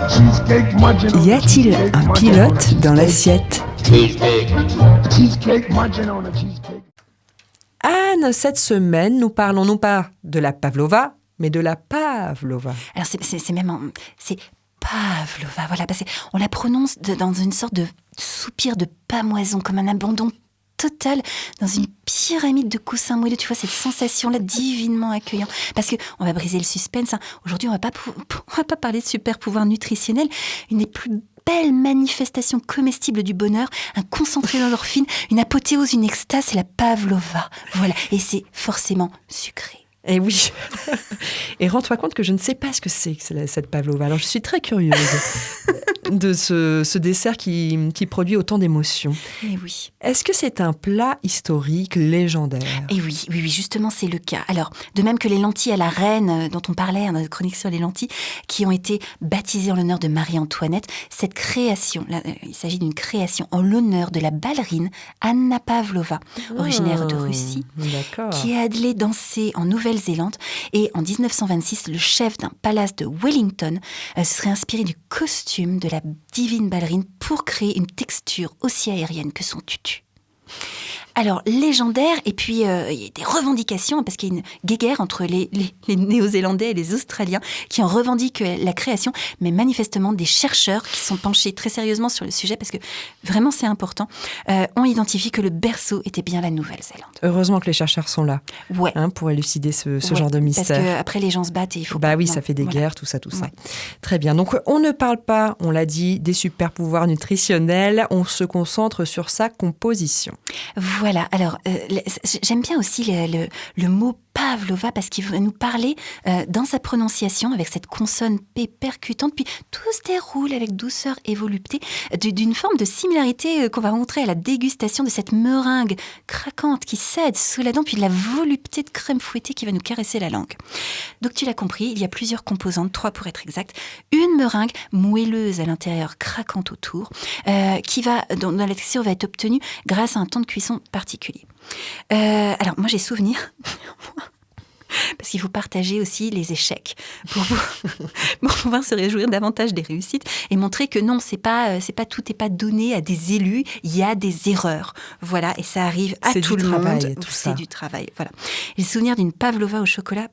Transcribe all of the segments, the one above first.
Y a-t-il un pilote dans l'assiette? Anne, cette semaine, nous parlons non pas de la pavlova, mais de la pavlova. Alors c'est même... C'est pavlova, voilà, parce qu'on la prononce dans une sorte de soupir de pâmoison, comme un abandon total dans une pyramide de coussins moelleux. Tu vois, cette sensation-là divinement accueillant. Parce qu'on va briser le suspense. Hein. Aujourd'hui, on va pas parler de super pouvoir nutritionnel. Une des plus belles manifestations comestibles du bonheur, un concentré d'endorphine, une apothéose, une extase, c'est la pavlova. Voilà, et c'est forcément sucré. Et oui. Et rends-toi compte que je ne sais pas ce que c'est cette pavlova. Alors, je suis très curieuse de ce dessert qui produit autant d'émotions. Et oui. Est-ce que c'est un plat historique légendaire? Et oui, justement, c'est le cas. Alors, de même que les lentilles à la reine, dont on parlait dans notre chronique sur les lentilles, qui ont été baptisées en l'honneur de Marie-Antoinette, cette création, là, il s'agit d'une création en l'honneur de la ballerine Anna Pavlova, originaire de Russie, qui est allée danser en Nouvelle-Zélande. Et en 1926, le chef d'un palace de Wellington se serait inspiré du costume de la divine ballerine pour créer une texture aussi aérienne que son tutu. Alors, légendaire, et puis il y a des revendications, parce qu'il y a une guéguerre entre les Néo-Zélandais et les Australiens qui en revendiquent la création, mais manifestement des chercheurs qui sont penchés très sérieusement sur le sujet, parce que vraiment c'est important, ont identifié que le berceau était bien la Nouvelle-Zélande. Heureusement que les chercheurs sont là, ouais. Pour élucider ce genre de mystère. Parce qu'après les gens se battent et il faut... Bah oui, ça fait des guerres, tout ça. Très bien, donc on ne parle pas, on l'a dit, des super pouvoirs nutritionnels, on se concentre sur sa composition. Voilà, alors j'aime bien aussi le mot pavlova parce qu'il va nous parler dans sa prononciation avec cette consonne P percutante, puis tout se déroule avec douceur et volupté d'une forme de similarité qu'on va rencontrer à la dégustation de cette meringue craquante qui cède sous la dent, puis de la volupté de crème fouettée qui va nous caresser la langue. Donc tu l'as compris, il y a plusieurs composantes, 3 pour être exact. Une meringue moelleuse à l'intérieur, craquante autour, dont la texture va être obtenue grâce à un temps de cuisson particulier. Alors moi j'ai souvenir parce qu'il faut partager aussi les échecs pour pouvoir se réjouir davantage des réussites et montrer que non, c'est pas tout n'est pas donné à des élus, il y a des erreurs. Voilà, et ça arrive à tout le monde. C'est du travail, voilà. J'ai le souvenir d'une pavlova au chocolat,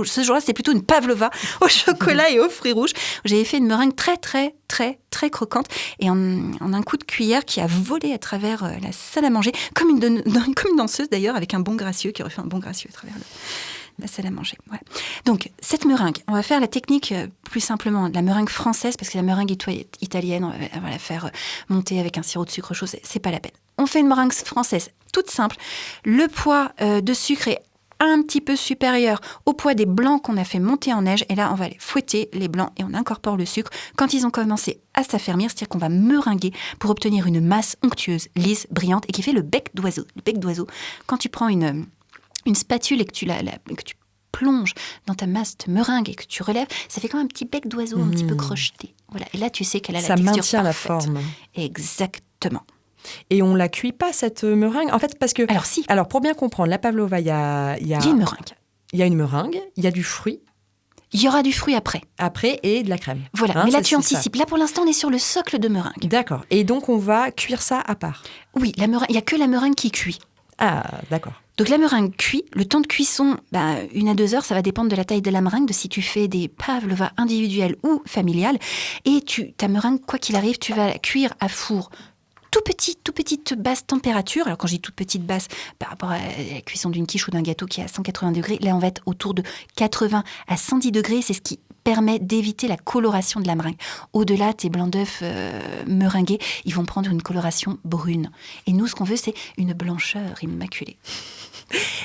ce jour-là, c'est plutôt une pavlova au chocolat et aux fruits rouges. J'avais fait une meringue très très très très croquante et en un coup de cuillère qui a volé à travers la salle à manger, comme une danseuse d'ailleurs, avec un bon gracieux qui aurait fait un bon gracieux à travers la salle à manger. Ouais. Donc, cette meringue, on va faire la technique plus simplement de la meringue française, parce que la meringue italienne, on va la faire monter avec un sirop de sucre chaud, c'est pas la peine. On fait une meringue française toute simple. Le poids de sucre est un petit peu supérieur au poids des blancs qu'on a fait monter en neige. Et là, on va les fouetter, les blancs, et on incorpore le sucre quand ils ont commencé à s'affermir, c'est-à-dire qu'on va meringuer pour obtenir une masse onctueuse, lisse, brillante, et qui fait le bec d'oiseau. Le bec d'oiseau, quand tu prends une spatule et que tu plonges dans ta masse de meringue et que tu relèves, ça fait comme un petit bec d'oiseau un petit peu crocheté. Voilà. Et là, tu sais qu'elle a la texture parfaite. Ça maintient la forme. Exactement. Et on la cuit pas, cette meringue? En fait, parce que... Alors, si. Alors, pour bien comprendre, la pavlova, il y a une meringue. Il y a une meringue, il y a du fruit. Il y aura du fruit après. Après, et de la crème. Voilà, mais là, tu anticipes. Là, pour l'instant, on est sur le socle de meringue. D'accord. Et donc, on va cuire ça à part? Oui, il n'y a que la meringue qui cuit. Ah, d'accord. Donc la meringue cuit, le temps de cuisson, 1 à 2 heures, ça va dépendre de la taille de la meringue, de si tu fais des pavlovas individuelles ou familiales. Et ta meringue, quoi qu'il arrive, tu vas la cuire à four toute petite basse température. Alors quand je dis toute petite basse, par rapport à la cuisson d'une quiche ou d'un gâteau qui est à 180 degrés, là on va être autour de 80 à 110 degrés, c'est ce qui permet d'éviter la coloration de la meringue. Au-delà, tes blancs d'œufs meringués, ils vont prendre une coloration brune. Et nous, ce qu'on veut, c'est une blancheur immaculée.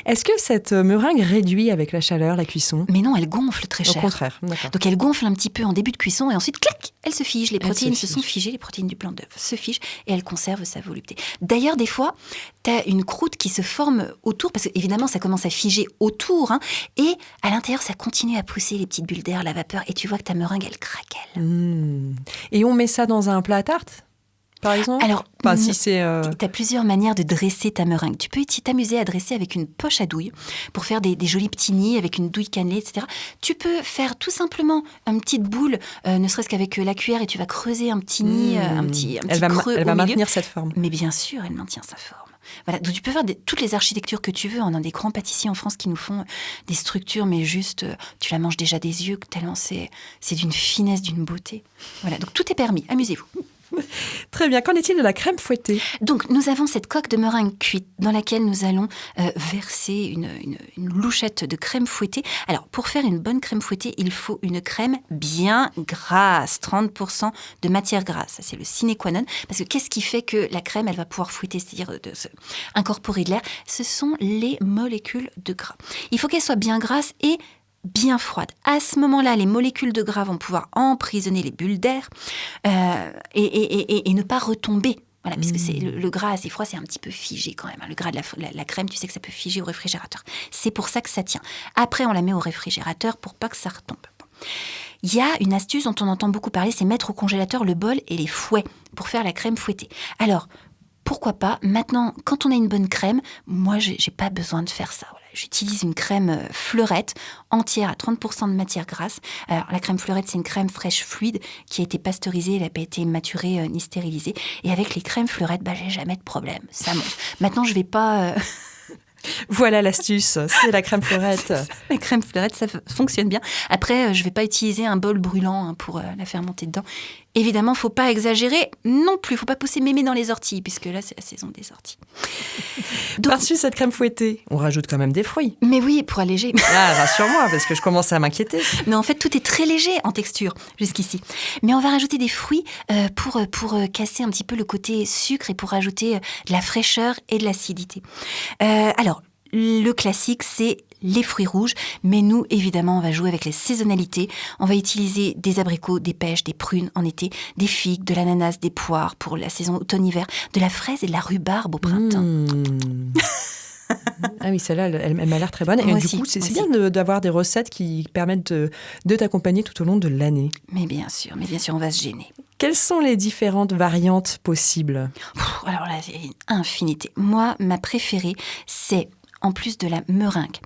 Est-ce que cette meringue réduit avec la chaleur, la cuisson? Mais non, elle gonfle très cher. Au contraire, d'accord. Donc elle gonfle un petit peu en début de cuisson et ensuite, clac, elle se fige. Les protéines se sont figées, les protéines du blanc d'œuf se figent et elle conserve sa volupté. D'ailleurs, des fois, tu as une croûte qui se forme autour, parce qu'évidemment, ça commence à figer autour, et à l'intérieur, ça continue à pousser les petites bulles d'air, la vapeur, et tu vois que ta meringue, elle craquelle. Et on met ça dans un plat à tarte? par exemple? Alors, enfin, si c'est... tu as plusieurs manières de dresser ta meringue. Tu peux t'amuser à dresser avec une poche à douille pour faire des jolis petits nids avec une douille cannelée, etc. Tu peux faire tout simplement une petite boule, ne serait-ce qu'avec la cuillère, et tu vas creuser un petit nid, un petit creux elle va au milieu. maintenir cette forme. Mais bien sûr, elle maintient sa forme. Voilà, donc tu peux faire toutes les architectures que tu veux. On a des grands pâtissiers en France qui nous font des structures, mais juste, tu la manges déjà des yeux, tellement c'est d'une finesse, d'une beauté. Voilà, donc tout est permis, amusez-vous. Très bien, qu'en est-il de la crème fouettée? Donc nous avons cette coque de meringue cuite dans laquelle nous allons verser une louchette de crème fouettée. Alors pour faire une bonne crème fouettée, il faut une crème bien grasse, 30% de matière grasse. Ça, c'est le sine qua non, parce que qu'est-ce qui fait que la crème, elle va pouvoir fouetter, c'est-à-dire incorporer de l'air? Ce sont les molécules de gras. Il faut qu'elle soit bien grasse et bien froide. À ce moment-là, les molécules de gras vont pouvoir emprisonner les bulles d'air et ne pas retomber. Voilà, puisque c'est le gras assez froid, c'est un petit peu figé quand même. Le gras de la crème, tu sais que ça peut figer au réfrigérateur. C'est pour ça que ça tient. Après, on la met au réfrigérateur pour pas que ça retombe. Il y a une astuce dont on entend beaucoup parler, c'est mettre au congélateur le bol et les fouets pour faire la crème fouettée. Alors, pourquoi pas? Maintenant, quand on a une bonne crème, moi, j'ai pas besoin de faire ça. Voilà. J'utilise une crème Fleurette entière à 30% de matière grasse. Alors, la crème Fleurette, c'est une crème fraîche fluide qui a été pasteurisée, elle n'a pas été maturée ni stérilisée. Et avec les crèmes Fleurette, j'ai jamais de problème. Ça monte. Maintenant, je vais pas... Voilà l'astuce, c'est la crème Fleurette. La crème Fleurette, ça fonctionne bien. Après, je ne vais pas utiliser un bol brûlant pour la faire monter dedans. Évidemment, il ne faut pas exagérer non plus. Il ne faut pas pousser mémé dans les orties, puisque là, c'est la saison des orties. Donc, par-dessus cette crème fouettée, on rajoute quand même des fruits. Mais oui, pour alléger. Ah, rassure-moi, parce que je commence à m'inquiéter. Mais en fait, tout est très léger en texture jusqu'ici. Mais on va rajouter des fruits pour casser un petit peu le côté sucre et pour rajouter de la fraîcheur et de l'acidité. Alors, le classique, c'est les fruits rouges. Mais nous, évidemment, on va jouer avec les saisonnalités. On va utiliser des abricots, des pêches, des prunes en été, des figues, de l'ananas, des poires pour la saison automne-hiver, de la fraise et de la rhubarbe au printemps. Ah oui, celle-là, elle m'a l'air très bonne. Moi et aussi, du coup, c'est bien d'avoir des recettes qui permettent de t'accompagner tout au long de l'année. Mais bien sûr, on va se gêner. Quelles sont les différentes variantes possibles? Alors là, il y a une infinité. Moi, ma préférée, c'est, en plus de la meringue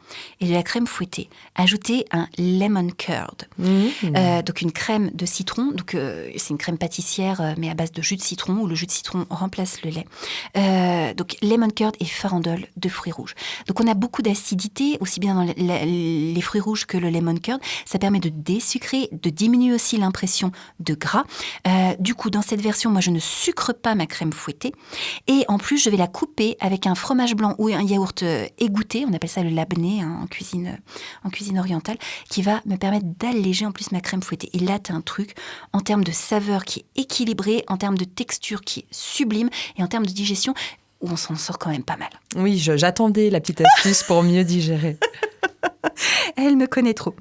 et de la crème fouettée, ajouter un lemon curd. Donc une crème de citron. Donc c'est une crème pâtissière, mais à base de jus de citron, où le jus de citron remplace le lait. Donc lemon curd et farandole de fruits rouges. Donc on a beaucoup d'acidité, aussi bien dans les fruits rouges que le lemon curd. Ça permet de désucrer, de diminuer aussi l'impression de gras. Du coup, dans cette version, moi, je ne sucre pas ma crème fouettée. Et en plus, je vais la couper avec un fromage blanc ou un yaourt égoutté, on appelle ça le labné en cuisine orientale, qui va me permettre d'alléger en plus ma crème fouettée. Et là, tu as un truc en termes de saveur qui est équilibré, en termes de texture qui est sublime et en termes de digestion où on s'en sort quand même pas mal. Oui, j'attendais la petite astuce pour mieux digérer. Elle me connaît trop.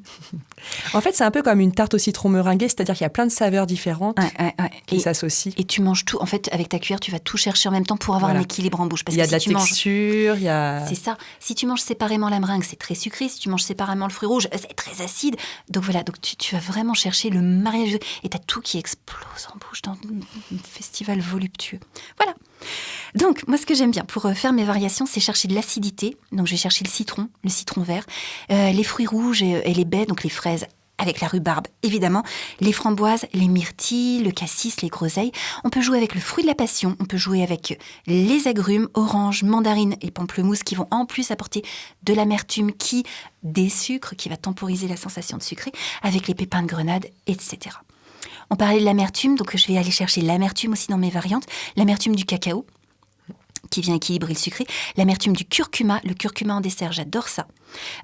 En fait, c'est un peu comme une tarte au citron meringuée, c'est-à-dire qu'il y a plein de saveurs différentes qui s'associent. Et tu manges tout. En fait, avec ta cuillère, tu vas tout chercher en même temps pour avoir un équilibre en bouche. Parce il y a que de la texture, il y a... C'est ça. Si tu manges séparément la meringue, c'est très sucré. Si tu manges séparément le fruit rouge, c'est très acide. Donc voilà, donc tu vas vraiment chercher le mariage. Et tu as tout qui explose en bouche dans un festival voluptueux. Voilà. Donc, moi, ce que j'aime bien pour faire mes variations, c'est chercher de l'acidité. Donc, je vais chercher le citron vert, les fruits rouges et les baies, donc les fraises avec la rhubarbe, évidemment, les framboises, les myrtilles, le cassis, les groseilles. On peut jouer avec le fruit de la passion, on peut jouer avec les agrumes, oranges, mandarines et pamplemousses qui vont en plus apporter de l'amertume des sucres, qui va temporiser la sensation de sucré, avec les pépins de grenade, etc. On parlait de l'amertume, donc je vais aller chercher l'amertume aussi dans mes variantes. L'amertume du cacao, qui vient équilibrer le sucré. L'amertume du curcuma, le curcuma en dessert, j'adore ça.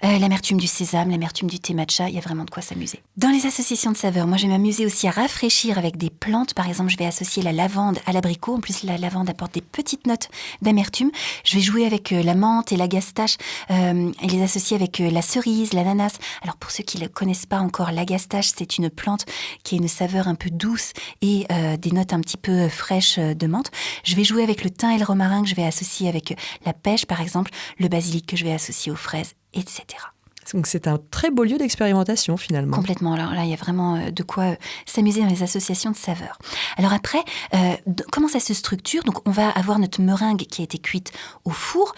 L'amertume du sésame, l'amertume du thé matcha, il y a vraiment de quoi s'amuser. Dans les associations de saveurs, moi je vais m'amuser aussi à rafraîchir avec des plantes. Par exemple, je vais associer la lavande à l'abricot. En plus, la lavande apporte des petites notes d'amertume. Je vais jouer avec la menthe et la gastache et les associer avec la cerise, l'ananas. Alors pour ceux qui ne connaissent pas encore, la gastache, c'est une plante qui a une saveur un peu douce et des notes un petit peu fraîches de menthe. Je vais jouer avec le thym et le romarin que je vais associer avec la pêche, par exemple, le basilic que je vais associer aux fraises, etc. Donc c'est un très beau lieu d'expérimentation finalement. Complètement. Alors là, il y a vraiment de quoi s'amuser dans les associations de saveurs. Alors après, comment ça se structure ? Donc on va avoir notre meringue qui a été cuite au four,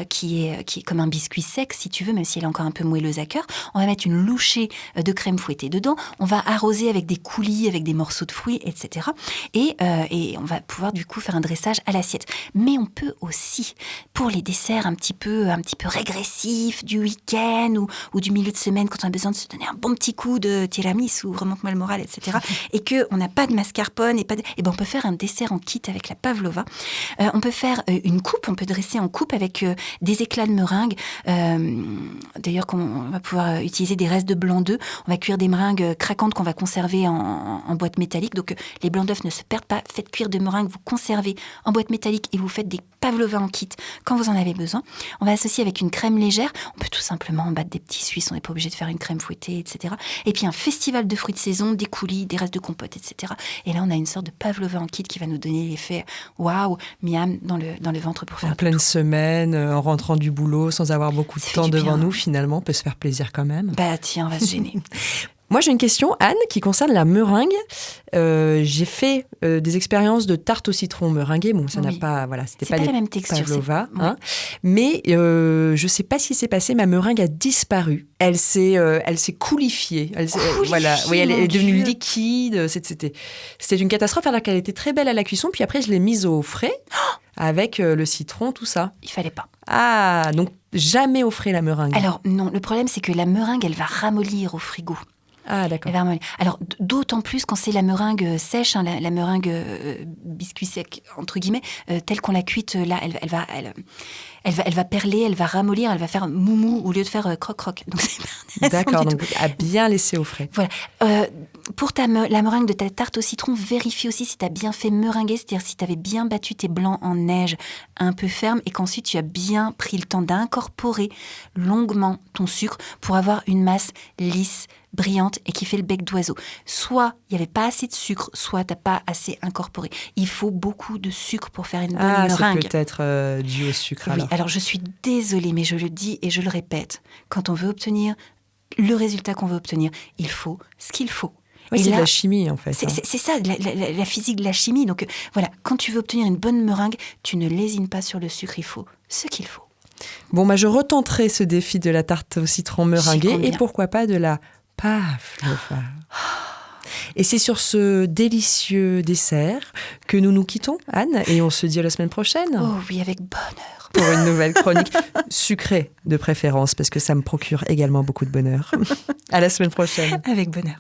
qui est comme un biscuit sec si tu veux, même si elle est encore un peu moelleuse à cœur. On va mettre une louchée de crème fouettée dedans. On va arroser avec des coulis, avec des morceaux de fruits, etc. Et on va pouvoir du coup faire un dressage à l'assiette. Mais on peut aussi, pour les desserts un petit peu régressifs du week-end ou du milieu de semaine, quand on a besoin de se donner un bon petit coup de tiramisu ou remonte-moi le moral, etc. Et qu'on n'a pas de mascarpone, on peut faire un dessert en kit avec la pavlova. On peut faire une coupe, on peut dresser en coupe avec des éclats de meringue. D'ailleurs, on va pouvoir utiliser des restes de blanc d'œuf. On va cuire des meringues craquantes qu'on va conserver en boîte métallique. Donc, les blancs d'œufs ne se perdent pas. Faites cuire de meringues, vous conservez en boîte métallique et vous faites des pavlova en kit quand vous en avez besoin. On va associer avec une crème légère. On peut tout simplement battre des petits Suisses. On n'est pas obligé de faire une crème fouettée, etc. Et puis un festival de fruits de saison, des coulis, des restes de compote, etc. Et là, on a une sorte de pavlova en kit qui va nous donner l'effet waouh, miam dans le ventre pour faire en pleine semaine, en rentrant du boulot, sans avoir beaucoup de temps devant nous, finalement, on peut se faire plaisir quand même. Bah tiens, on va se gêner. Moi, j'ai une question, Anne, qui concerne la meringue. J'ai fait des expériences de tarte au citron meringuée. Bon, ça n'a pas, c'était pas la même texture, pavlova, hein. Mais je sais pas ce qui s'est passé. Ma meringue a disparu. Elle s'est coulifiée. Elle est devenue liquide. C'était une catastrophe, alors qu'elle était très belle à la cuisson. Puis après, je l'ai mise au frais avec le citron, tout ça. Il fallait pas. Ah, donc jamais au frais la meringue. Alors non, le problème c'est que la meringue, elle va ramollir au frigo. Ah, d'accord. Alors, d'autant plus quand c'est la meringue sèche, hein, la meringue biscuit sec, entre guillemets, telle qu'on l'a cuite, là, elle va perler, elle va ramollir, elle va faire moumou au lieu de faire croc-croc. Donc, c'est d'accord, donc à bien laisser au frais. Voilà. Pour la meringue de ta tarte au citron, vérifie aussi si tu as bien fait meringuer, c'est-à-dire si tu avais bien battu tes blancs en neige un peu ferme et qu'ensuite tu as bien pris le temps d'incorporer longuement ton sucre pour avoir une masse lisse, brillante et qui fait le bec d'oiseau. Soit il n'y avait pas assez de sucre, soit tu n'as pas assez incorporé. Il faut beaucoup de sucre pour faire une bonne meringue. C'est peut-être dû au sucre. Oui, alors je suis désolée, mais je le dis et je le répète. Quand on veut obtenir le résultat qu'on veut obtenir, il faut ce qu'il faut. Oui, c'est de la chimie, en fait. C'est ça, la physique de la chimie. Donc voilà, quand tu veux obtenir une bonne meringue, tu ne lésines pas sur le sucre, il faut ce qu'il faut. Bon, je retenterai ce défi de la tarte au citron meringuée et pourquoi pas de la pavlova. Et c'est sur ce délicieux dessert que nous nous quittons, Anne, et on se dit à la semaine prochaine. Oh oui, avec bonheur. Pour une nouvelle chronique sucrée de préférence, parce que ça me procure également beaucoup de bonheur. À la semaine prochaine. Avec bonheur.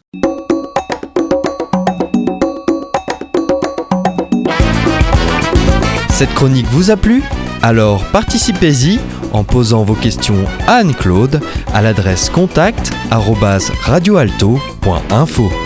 Cette chronique vous a plu ? Alors participez-y en posant vos questions à Anne-Claude à l'adresse contact@radioalto.info.